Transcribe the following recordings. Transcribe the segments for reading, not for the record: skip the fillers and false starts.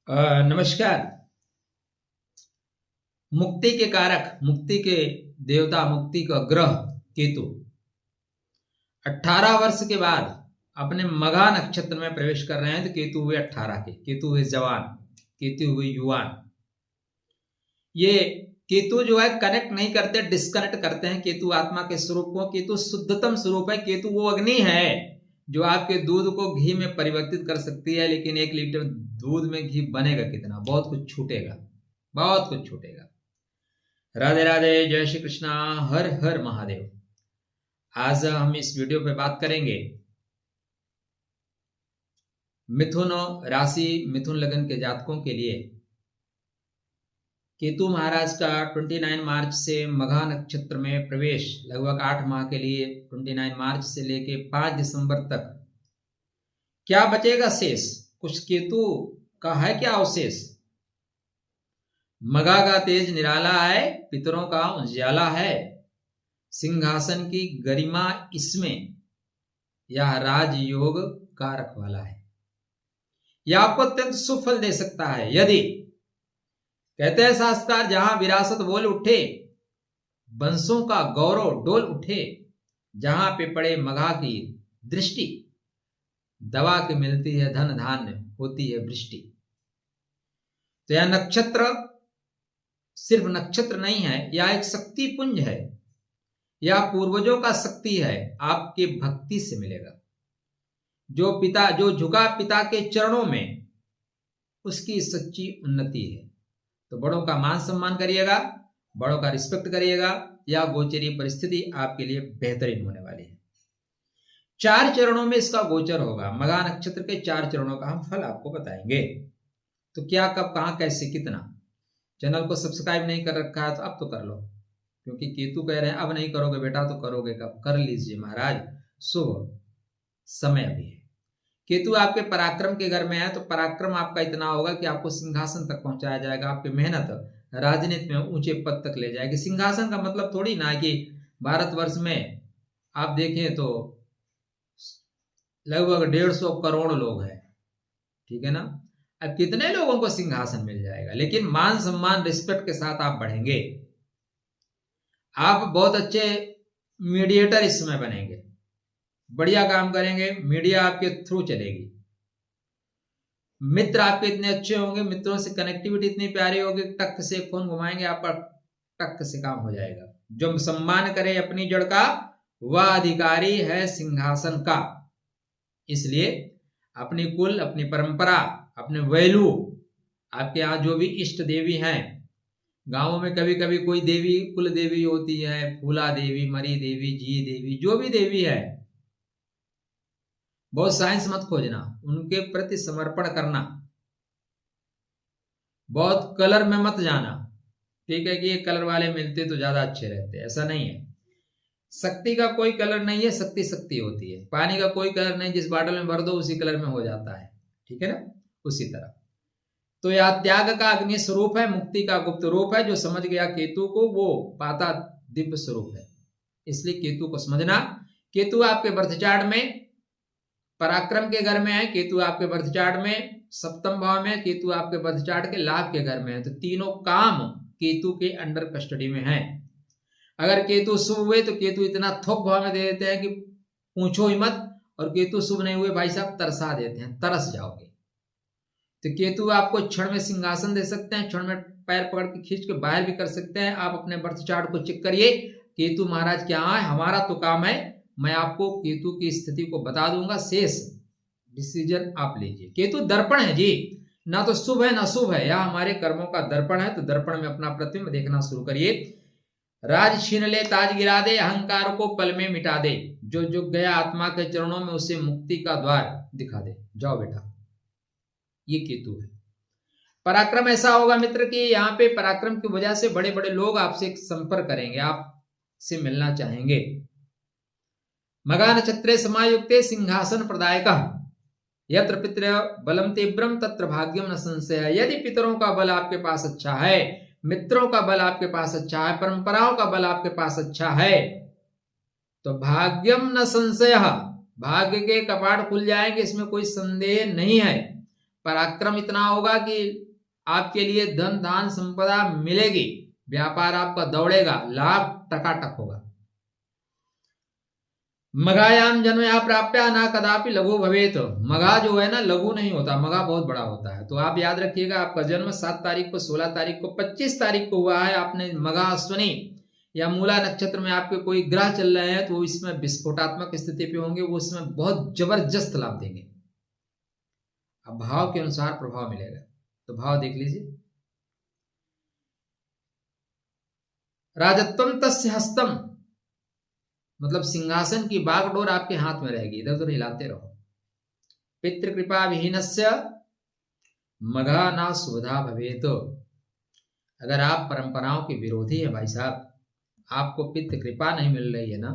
नमस्कार। मुक्ति के कारक, मुक्ति के देवता, मुक्ति का ग्रह केतु 18 वर्ष के बाद अपने मघा नक्षत्र में प्रवेश कर रहे हैं। तो केतु हुए 18 के, केतु हुए जवान, केतु हुए युवान। ये केतु जो है कनेक्ट नहीं करते, डिस्कनेक्ट करते हैं केतु आत्मा के स्वरूप को। केतु शुद्धतम स्वरूप है। केतु वो अग्नि है जो आपके दूध को घी में परिवर्तित कर सकती है, लेकिन 1 लीटर दूध में घी बनेगा कितना? बहुत कुछ छूटेगा, बहुत कुछ छूटेगा। राधे राधे, जय श्री कृष्णा, हर हर महादेव। आज हम इस वीडियो पे बात करेंगे मिथुन राशि, मिथुन लगन के जातकों के लिए केतु महाराज का 29 मार्च से मघा नक्षत्र में प्रवेश, लगभग 8 माह के लिए 29 मार्च से लेके 5 दिसंबर तक क्या बचेगा शेष? कुछ केतु का है क्या अवशेष? मघा का तेज निराला है, पितरों का उजियाला है, सिंहासन की गरिमा इसमें, यह राजयोग का रखवाला है। यह आपको अत्यंत सुफल दे सकता है यदि, कहते हैं शास्त्रकार, जहां विरासत बोल उठे, वंशों का गौरव डोल उठे, जहां पे पड़े मघा की दृष्टि, दवा की मिलती है धन धान्य, होती है वृष्टि। तो यह नक्षत्र सिर्फ नक्षत्र नहीं है, यह एक शक्ति पुंज है। यह पूर्वजों का शक्ति है, आपके भक्ति से मिलेगा। जो झुका पिता के चरणों में, उसकी सच्ची उन्नति है। तो बड़ों का मान सम्मान करिएगा, बड़ों का रिस्पेक्ट करिएगा। यह गोचरीय परिस्थिति आपके लिए बेहतरीन होने वाली है। 4 चरणों में इसका गोचर होगा। मघा नक्षत्र के 4 चरणों का हम फल आपको बताएंगे। तो क्या, कब, कहां, कैसे, कितना। चैनल को सब्सक्राइब नहीं कर रखा है तो अब तो कर लो, क्योंकि केतु कह रहे हैं अब नहीं करोगे बेटा तो करोगे कब? कर लीजिए महाराज, शुभ समय अभी है। केतु आपके पराक्रम के घर में है, तो पराक्रम आपका इतना होगा कि आपको सिंहासन तक पहुंचाया जाएगा। आपकी मेहनत राजनीति में ऊंचे पद तक ले जाएगी। सिंहासन का मतलब थोड़ी ना कि भारतवर्ष में आप देखें तो लगभग 150 करोड़ लोग हैं, ठीक है ना। अब कितने लोगों को सिंहासन मिल जाएगा, लेकिन मान सम्मान रिस्पेक्ट के साथ आप बढ़ेंगे। आप बहुत अच्छे मीडिएटर इस समय बनेंगे, बढ़िया काम करेंगे, मीडिया आपके थ्रू चलेगी। मित्र आपके इतने अच्छे होंगे, मित्रों से कनेक्टिविटी इतनी प्यारी होगी, टक से फोन घुमाएंगे आप पर, टक से काम हो जाएगा। जो सम्मान करे अपनी जड़ का, वह अधिकारी है सिंहासन का। इसलिए अपनी कुल, अपनी परंपरा, अपने वैल्यू, आपके यहाँ जो भी इष्ट देवी हैं, गांवों में कभी कभी कोई देवी कुल देवी होती है, फूला देवी, मरी देवी, जी देवी, जो भी देवी है, बहुत साइंस मत खोजना, उनके प्रति समर्पण करना। बहुत कलर में मत जाना, ठीक है कि ये कलर वाले मिलते तो ज्यादा अच्छे रहते, ऐसा नहीं है। शक्ति का कोई कलर नहीं है, शक्ति शक्ति होती है। पानी का कोई कलर नहीं, जिस बॉटल में भर दो उसी कलर में हो जाता है, ठीक है ना। उसी तरह तो यह त्याग का अग्नि स्वरूप है, मुक्ति का गुप्त रूप है। जो समझ गया केतु को, वो पाता दिव्य स्वरूप है। इसलिए केतु को समझना। केतु आपके बर्थ चार्ट में पराक्रम के घर में है, केतु आपके बर्थ चार्ट में सप्तम भाव में, केतु आपके बर्थ चार्ट के लाभ के घर में है। तो तीनों काम केतु के अंडर कस्टडी में है। अगर केतु शुभ हुए तो केतु इतना थोक भाव में दे देते हैं कि पूछो ही मत, और केतु शुभ नहीं हुए भाई साहब तरसा देते हैं, तरस जाओगे। तो केतु आपको क्षण में सिंहासन दे सकते हैं, क्षण में पैर पकड़ के खींच के बाहर भी कर सकते हैं। आप अपने बर्थ चार्ट को चेक करिए, केतु महाराज क्या है। हमारा तो काम है, मैं आपको केतु की स्थिति को बता दूंगा, शेष डिसीजन आप लीजिए। केतु दर्पण है जी, ना तो शुभ है ना शुभ है, यह हमारे कर्मों का दर्पण है। तो दर्पण में अपना प्रतिबिंब देखना शुरू करिए। राज छीन ले, ताज गिरा दे, अहंकार को पल में मिटा दे, जो झुक गया आत्मा के चरणों में उसे मुक्ति का द्वार दिखा दे। जाओ बेटा, ये केतु है। पराक्रम ऐसा होगा मित्र कि यहाँ पे पराक्रम की वजह से बड़े बड़े लोग आपसे संपर्क करेंगे, आपसे मिलना चाहेंगे। मघा नक्षत्रे समायुक्ते सिंहासन प्रदायकः, यत्र पितृ बलम तीव्रम तत्र भाग्यम न संशय। यदि पितरों का बल आपके पास अच्छा है, मित्रों का बल आपके पास अच्छा है, परंपराओं का बल आपके पास अच्छा है, तो भाग्यम न संशय, भाग्य के कपाट खुल जाएंगे, इसमें कोई संदेह नहीं है। पराक्रम इतना होगा कि आपके लिए धन धान संपदा मिलेगी, व्यापार आपका दौड़ेगा, लाभ टकाटक होगा। मघायाम जन्म या प्राप्या ना कदापि लघु भवेत। मघा जो है ना लघु नहीं होता, मघा बहुत बड़ा होता है। तो आप याद रखिएगा, आपका जन्म 7 तारीख को, 16 तारीख को, 25 तारीख को हुआ है, आपने मघा अश्विनी या मूला नक्षत्र में आपके कोई ग्रह चल रहे हैं, तो इसमें विस्फोटात्मक स्थिति पे होंगे, वो इसमें बहुत जबरदस्त लाभ देंगे। अब भाव के अनुसार प्रभाव मिलेगा। तो भाव देख लीजिए, राजत्वम तस्य हस्तम, मतलब सिंहासन की बागडोर आपके हाथ में रहेगी, इधर उधर हिलाते रहो। पितृकृपा विहीनस्य मघा ना सुविधा भवेत। अगर आप परंपराओं के विरोधी हैं भाई साहब, आपको पितृ कृपा नहीं मिल रही है ना,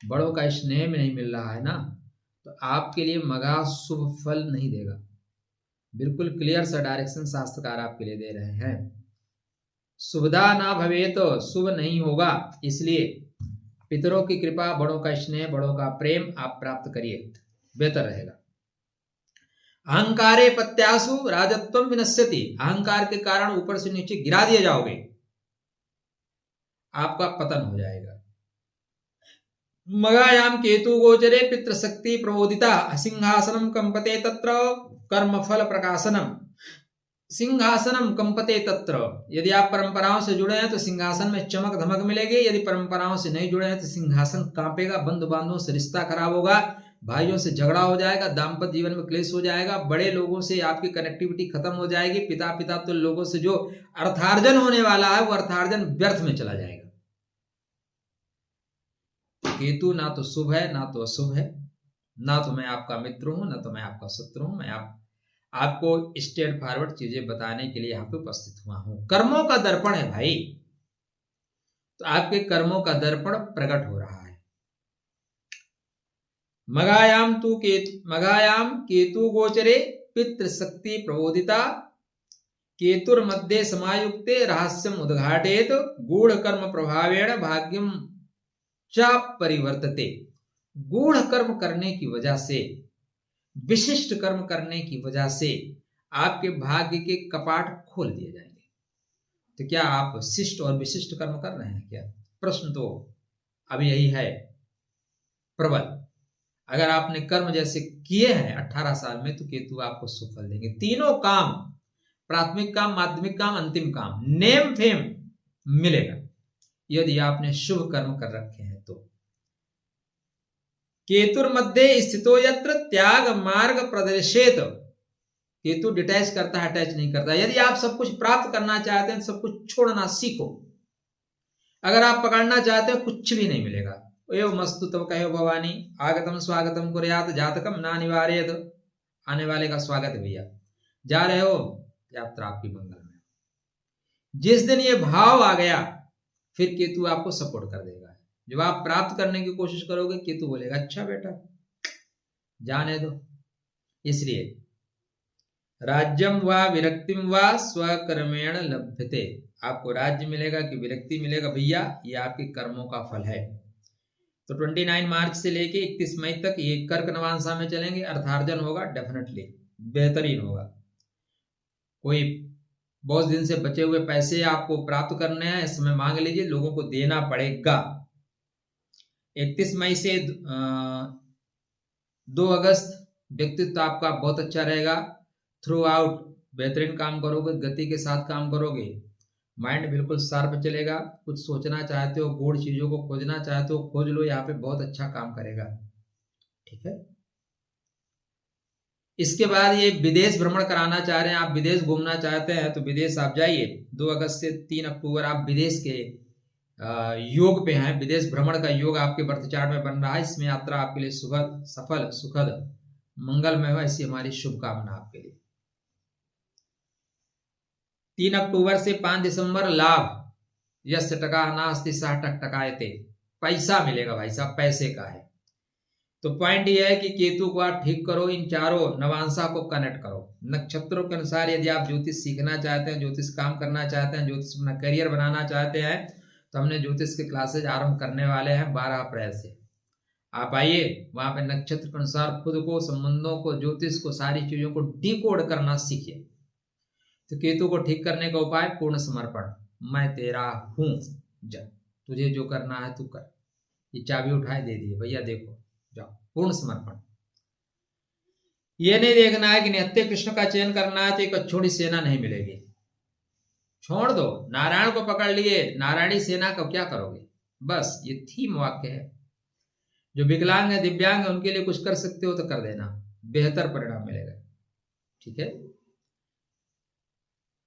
बड़ों का स्नेह में नहीं मिल रहा है ना, तो आपके लिए मघा शुभ फल नहीं देगा। बिल्कुल क्लियर सा डायरेक्शन शास्त्रकार आपके लिए दे रहे हैं। सुविधा ना भवेत, शुभ नहीं होगा, इसलिए पितरों की कृपा, बड़ों का स्नेह, बड़ों का प्रेम आप प्राप्त करिए, बेहतर रहेगा। अहंकारे पत्यासु राजत्वम विनश्यति। अहंकार के कारण ऊपर से नीचे गिरा दिए जाओगे, आपका पतन हो जाएगा। मगायाम केतु गोचरे पितृशक्ति प्रबोधिता सिंहासनम कंपते तत्र कर्मफल प्रकाशनम। सिंहासनम कंपते तत्र, यदि आप परंपराओं से जुड़े हैं तो सिंहासन में चमक धमक मिलेगी, यदि परंपराओं से नहीं जुड़े हैं तो सिंहासन कांपेगा, बंधु बांधवों से रिश्ता खराब होगा, भाइयों से झगड़ा हो जाएगा, दाम्पत्य जीवन में क्लेश हो जाएगा, बड़े लोगों से आपकी कनेक्टिविटी खत्म हो जाएगी, पिता तो लोगों से जो अर्थार्जन होने वाला है वो अर्थार्जन व्यर्थ में चला जाएगा। केतु ना तो शुभ है ना तो अशुभ है, ना तो मैं आपका मित्र हूं ना तो मैं आपका शत्रु हूं, मैं आपको स्ट्रेट फॉरवर्ड चीजें बताने के लिए यहाँ पे उपस्थित हुआ हूं। कर्मों का दर्पण है भाई, तो आपके कर्मों का दर्पण प्रकट हो रहा है। मगायाम केतु गोचरे पितृशक्ति प्रबोधिता केतुर मध्य समायुक्ते रहस्यम उद्घाटेत गूढ़ कर्म प्रभावेण भाग्यम च परिवर्तते। गूढ़ कर्म करने की वजह से, विशिष्ट कर्म करने की वजह से आपके भाग्य के कपाट खोल दिए जाएंगे। तो क्या आप शिष्ट और विशिष्ट कर्म कर रहे हैं क्या? प्रश्न तो अभी यही है प्रबल। अगर आपने कर्म जैसे किए हैं 18 साल में, तो केतु आपको सुफल देंगे। तीनों काम, प्राथमिक काम, माध्यमिक काम, अंतिम काम, नेम फेम मिलेगा यदि आपने शुभ कर्म कर रखे हैं तो। केतुर मध्य स्थितो यत्र त्याग मार्ग प्रदर्शेत। केतु डिटैच करता है, अटैच नहीं करता। यदि आप सब कुछ प्राप्त करना चाहते हैं, सब कुछ छोड़ना सीखो। अगर आप पकड़ना चाहते हो, कुछ भी नहीं मिलेगा। एवं मस्तु तब कहो भवानी आगतम स्वागतम कुर्यात जातकम ना निवार्यत। आने वाले का स्वागत है भैया, जा रहे हो, यात्रा आपकी मंगल में। जिस दिन ये भाव आ गया, फिर केतु आपको सपोर्ट कर देगा। जब आप प्राप्त करने की कोशिश करोगे, केतु बोलेगा अच्छा बेटा जाने दो। इसलिए राज्यम व विरक्तिम व स्वकर्मेण लभ्यते। आपको राज्य मिलेगा कि विरक्ति मिलेगा भैया, ये आपके कर्मों का फल है। तो 29 मार्च से लेके 31 मई तक ये कर्क नवांशा में चलेंगे। अर्थार्जन होगा, डेफिनेटली बेहतरीन होगा। कोई बहुत दिन से बचे हुए पैसे आपको प्राप्त करने हैं, इस समय मांग लीजिए, लोगों को देना पड़ेगा। 31 मई से 2 अगस्त व्यक्तित्व आपका बहुत अच्छा रहेगा। थ्रू आउट बेहतरीन काम करोगे, गति के साथ काम करोगे, माइंड बिल्कुल शार्प चलेगा। कुछ सोचना चाहते हो, गूढ़ चीजों को खोजना चाहते हो, खोज लो, यहाँ पे बहुत अच्छा काम करेगा। ठीक है। इसके बाद ये विदेश भ्रमण कराना चाह रहे हैं, आप विदेश घूमना चाहते हैं तो विदेश आप जाइए। 2 अगस्त से 3 अक्टूबर आप विदेश के योग पे हैं। विदेश भ्रमण का योग आपके बर्थ चार्ट में बन रहा है। इसमें यात्रा आपके लिए सुखद, सफल, सुखद, मंगलमय हो, ऐसी हमारी शुभकामना आपके लिए। 3 अक्टूबर से 5 दिसंबर लाभ, यस्य टका नास्ति सह टक टकायते। पैसा मिलेगा भाई साहब, पैसे का है। तो पॉइंट ये है कि केतु को आप ठीक करो, इन चारों नवांशा को कनेक्ट करो। नक्षत्रों के अनुसार यदि आप ज्योतिष सीखना चाहते हैं, ज्योतिष काम करना चाहते हैं, ज्योतिष अपना करियर बनाना चाहते हैं, तो हमने ज्योतिष के क्लासेज आरंभ करने वाले हैं 12 अप्रैल से। आप आइए, वहां पे नक्षत्र के अनुसार खुद को, संबंधों को, ज्योतिष को, सारी चीजों को डिकोड करना सीखिए। तो केतु को ठीक करने का उपाय पूर्ण समर्पण। मैं तेरा हूं, जा तुझे जो करना है तू कर। ये चाबी उठाए दे दिए, भैया देखो जाओ, पूर्ण समर्पण। ये नहीं देखना है कि नित्य कृष्ण का चयन करना है तो एक अच्छोड़ी सेना नहीं मिलेगी, छोड़ दो। नारायण को पकड़ लिए, नारायणी सेना का क्या करोगे? बस ये थीम वाक्य है। जो विकलांग है, दिव्यांग है, उनके लिए कुछ कर सकते हो तो कर देना, बेहतर परिणाम मिलेगा। ठीक है।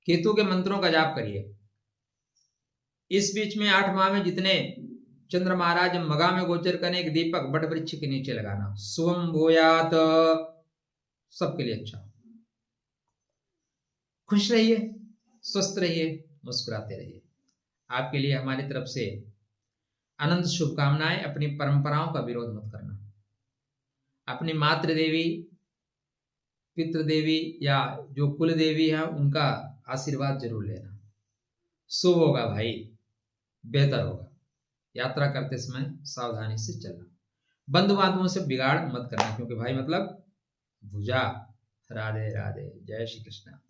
केतु के मंत्रों का जाप करिए। इस बीच में 8 माह में जितने चंद्र महाराज मगा में गोचर करें, एक दीपक बट वृक्ष के नीचे लगाना, शुभम भूयात, सबके लिए अच्छा। खुश रहिए, स्वस्थ रहिए, मुस्कुराते रहिए। आपके लिए हमारी तरफ से अनंत शुभकामनाएं। अपनी परंपराओं का विरोध मत करना। अपनी मातृ देवी, पितृदेवी या जो कुल देवी है उनका आशीर्वाद जरूर लेना। शुभ होगा भाई, बेहतर होगा। यात्रा करते समय सावधानी से चलना। बंधु बांधवों से बिगाड़ मत करना, क्योंकि भाई मतलब भुजा। राधे राधे, जय श्री कृष्ण।